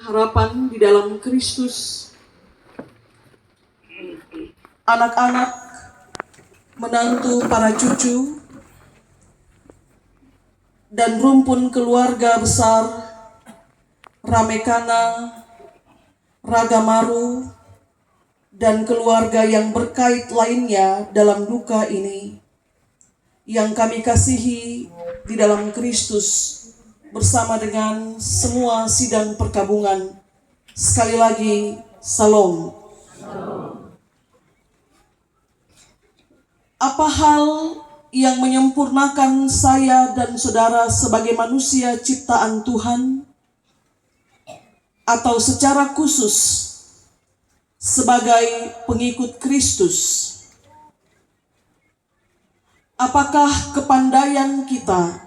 harapan di dalam Kristus, anak-anak, menantu, para cucu, dan rumpun keluarga besar Ramekana, Ragamaru, dan keluarga yang berkait lainnya dalam duka ini, yang kami kasihi di dalam Kristus, bersama dengan semua sidang perkabungan. Sekali lagi, Salam. Apa hal yang menyempurnakan saya dan saudara sebagai manusia ciptaan Tuhan, atau secara khusus sebagai pengikut Kristus? Apakah kepandaian kita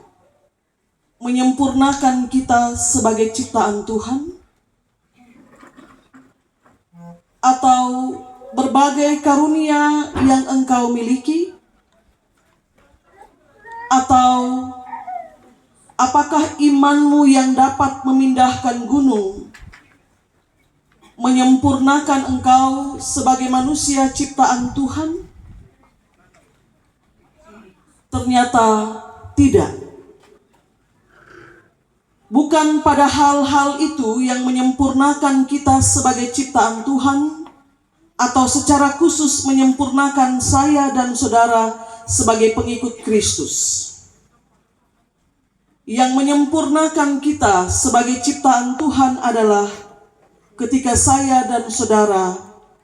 menyempurnakan kita sebagai ciptaan Tuhan? Atau berbagai karunia yang engkau miliki? Atau apakah imanmu yang dapat memindahkan gunung menyempurnakan engkau sebagai manusia ciptaan Tuhan? Ternyata tidak. Bukan pada hal-hal itu yang menyempurnakan kita sebagai ciptaan Tuhan, atau secara khusus menyempurnakan saya dan saudara sebagai pengikut Kristus. Yang menyempurnakan kita sebagai ciptaan Tuhan adalah ketika saya dan saudara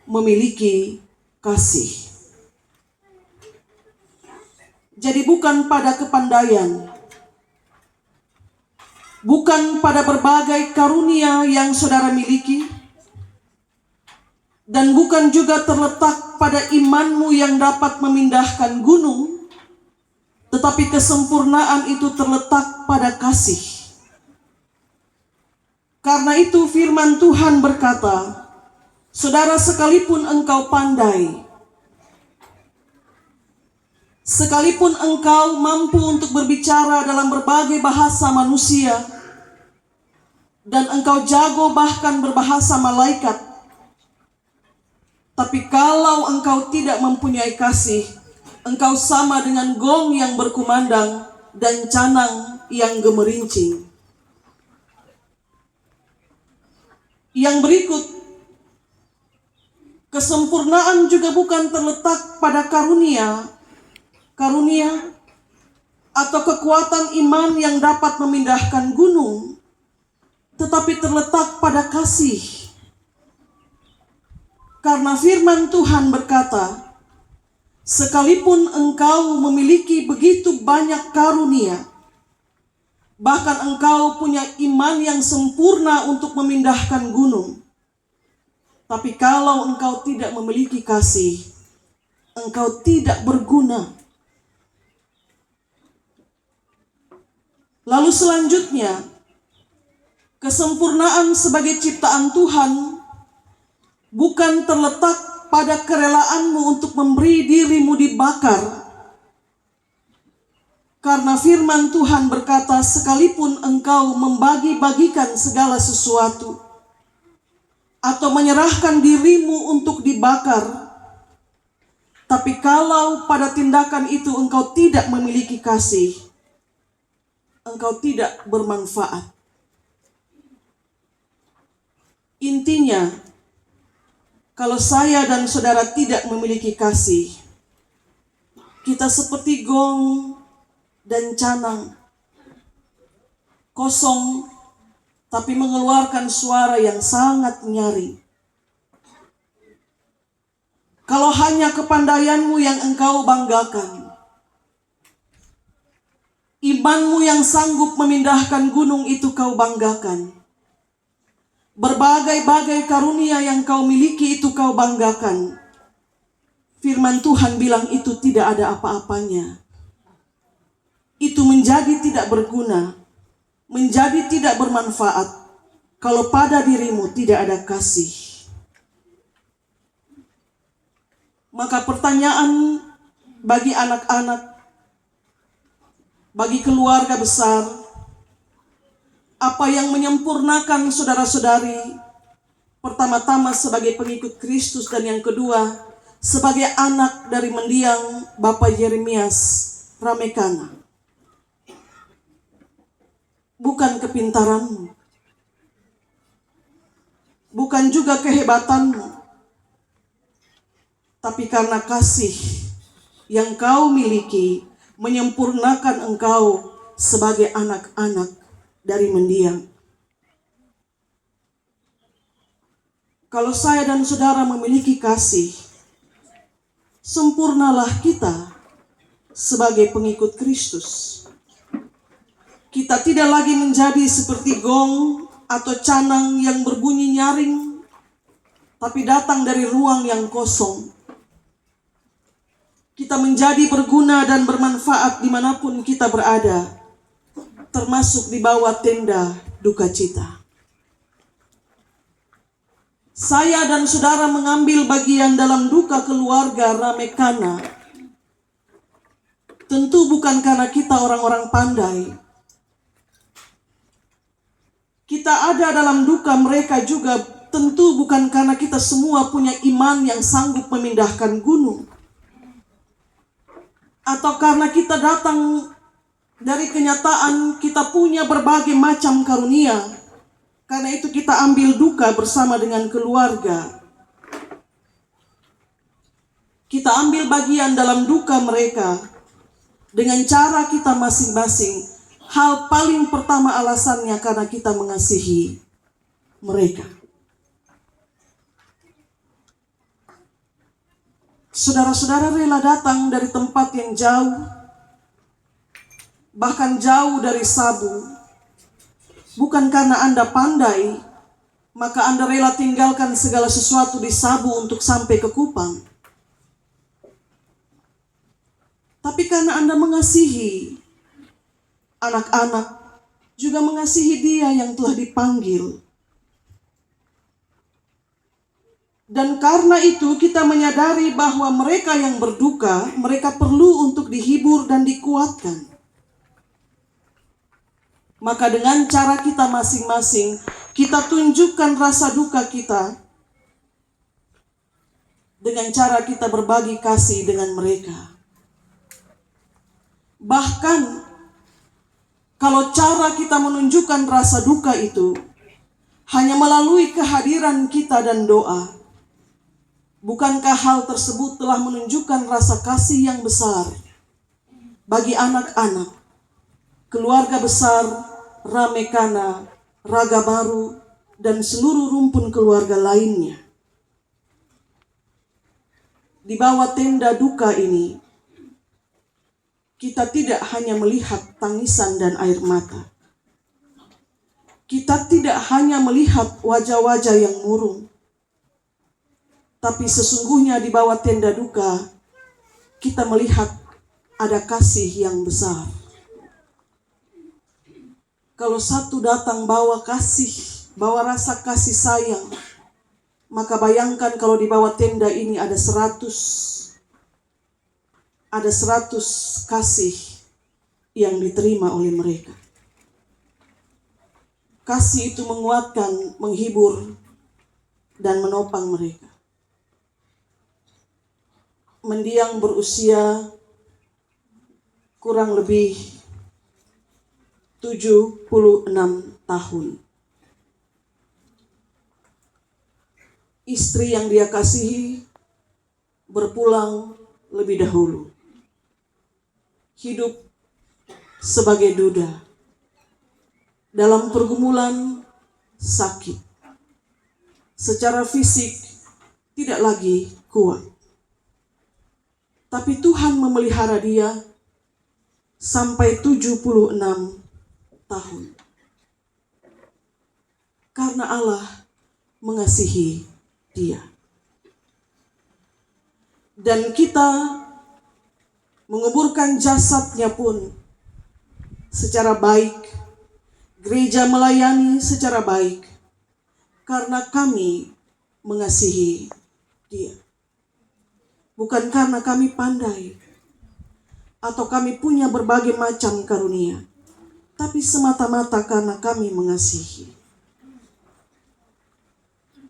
memiliki kasih. Jadi bukan pada kepandaian, bukan pada berbagai karunia yang saudara miliki, dan bukan juga terletak pada imanmu yang dapat memindahkan gunung, tetapi kesempurnaan itu terletak pada kasih. Karena itu firman Tuhan berkata, saudara, sekalipun engkau pandai, sekalipun engkau mampu untuk berbicara dalam berbagai bahasa manusia, dan engkau jago bahkan berbahasa malaikat, tapi kalau engkau tidak mempunyai kasih, engkau sama dengan gong yang berkumandang dan canang yang gemerincing. Yang berikut, kesempurnaan juga bukan terletak pada karunia atau kekuatan iman yang dapat memindahkan gunung, tetapi terletak pada kasih. Karena firman Tuhan berkata, sekalipun engkau memiliki begitu banyak karunia, bahkan engkau punya iman yang sempurna untuk memindahkan gunung, tapi kalau engkau tidak memiliki kasih, engkau tidak berguna. Lalu selanjutnya, kesempurnaan sebagai ciptaan Tuhan bukan terletak pada kerelaanmu untuk memberi dirimu dibakar. Karena firman Tuhan berkata, sekalipun engkau membagi-bagikan segala sesuatu atau menyerahkan dirimu untuk dibakar, tapi kalau pada tindakan itu engkau tidak memiliki kasih, engkau tidak bermanfaat. Intinya, kalau saya dan saudara tidak memiliki kasih, kita seperti gong dan canang, kosong tapi mengeluarkan suara yang sangat nyaring. Kalau hanya kepandaianmu yang engkau banggakan, imanmu yang sanggup memindahkan gunung itu kau banggakan, berbagai-bagai karunia yang kau miliki itu kau banggakan, firman Tuhan bilang itu tidak ada apa-apanya. Itu menjadi tidak berguna, menjadi tidak bermanfaat kalau pada dirimu tidak ada kasih. Maka pertanyaan bagi anak-anak, bagi keluarga besar, apa yang menyempurnakan saudara-saudari, pertama-tama sebagai pengikut Kristus dan yang kedua sebagai anak dari mendiang Bapak Yeremias Ramekana. Bukan kepintaranmu, bukan juga kehebatanmu, tapi karena kasih yang kau miliki menyempurnakan engkau sebagai anak-anak dari mendiang. Kalau saya dan saudara memiliki kasih, sempurnalah kita sebagai pengikut Kristus. Kita tidak lagi menjadi seperti gong atau canang yang berbunyi nyaring, tapi datang dari ruang yang kosong. Kita menjadi berguna dan bermanfaat dimanapun kita berada, termasuk di bawah tenda duka cita. Saya dan saudara mengambil bagian dalam duka keluarga Ramekana. Tentu bukan karena kita orang-orang pandai. Kita ada dalam duka mereka juga tentu bukan karena kita semua punya iman yang sanggup memindahkan gunung. Atau karena kita datang dari kenyataan kita punya berbagai macam karunia. Karena itu kita ambil duka bersama dengan keluarga. Kita ambil bagian dalam duka mereka dengan cara kita masing-masing. Hal paling pertama alasannya karena kita mengasihi mereka. Saudara-saudara rela datang dari tempat yang jauh, bahkan jauh dari Sabu. Bukan karena Anda pandai, maka Anda rela tinggalkan segala sesuatu di Sabu untuk sampai ke Kupang. Tapi karena Anda mengasihi anak-anak, juga mengasihi dia yang telah dipanggil. Dan karena itu kita menyadari bahwa mereka yang berduka, mereka perlu untuk dihibur dan dikuatkan. Maka dengan cara kita masing-masing, kita tunjukkan rasa duka kita dengan cara kita berbagi kasih dengan mereka. Bahkan, kalau cara kita menunjukkan rasa duka itu hanya melalui kehadiran kita dan doa, bukankah hal tersebut telah menunjukkan rasa kasih yang besar bagi anak-anak, keluarga besar, Ramekana, Raga Baru, dan seluruh rumpun keluarga lainnya. Di bawah tenda duka ini, kita tidak hanya melihat tangisan dan air mata. Kita tidak hanya melihat wajah-wajah yang murung. Tapi sesungguhnya di bawah tenda duka, kita melihat ada kasih yang besar. Kalau satu datang bawa kasih, bawa rasa kasih sayang, maka bayangkan kalau di bawah tenda ini ada 100 kasih yang diterima oleh mereka. Kasih itu menguatkan, menghibur, dan menopang mereka. Mendiang berusia kurang lebih 76 tahun. Istri yang dia kasihi berpulang lebih dahulu. Hidup sebagai duda. Dalam pergumulan sakit. Secara fisik tidak lagi kuat. Tapi Tuhan memelihara dia sampai 76 tahun. Karena Allah mengasihi dia. Dan kita menguburkan jasadnya pun secara baik. Gereja melayani secara baik. Karena kami mengasihi dia. Bukan karena kami pandai. Atau kami punya berbagai macam karunia. tapi semata-mata karena kami mengasihi.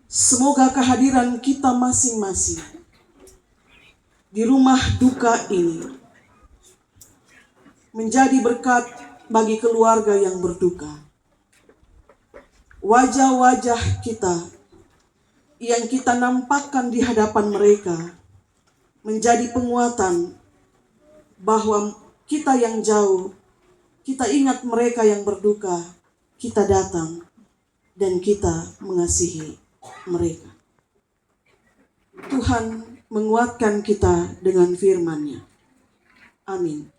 Semoga kehadiran kita masing-masing di rumah duka ini menjadi berkat bagi keluarga yang berduka. Wajah-wajah kita yang kita nampakkan di hadapan mereka menjadi penguatan bahwa kita yang jauh, kita ingat mereka yang berduka, kita datang dan kita mengasihi mereka. Tuhan menguatkan kita dengan firman-Nya. Amin.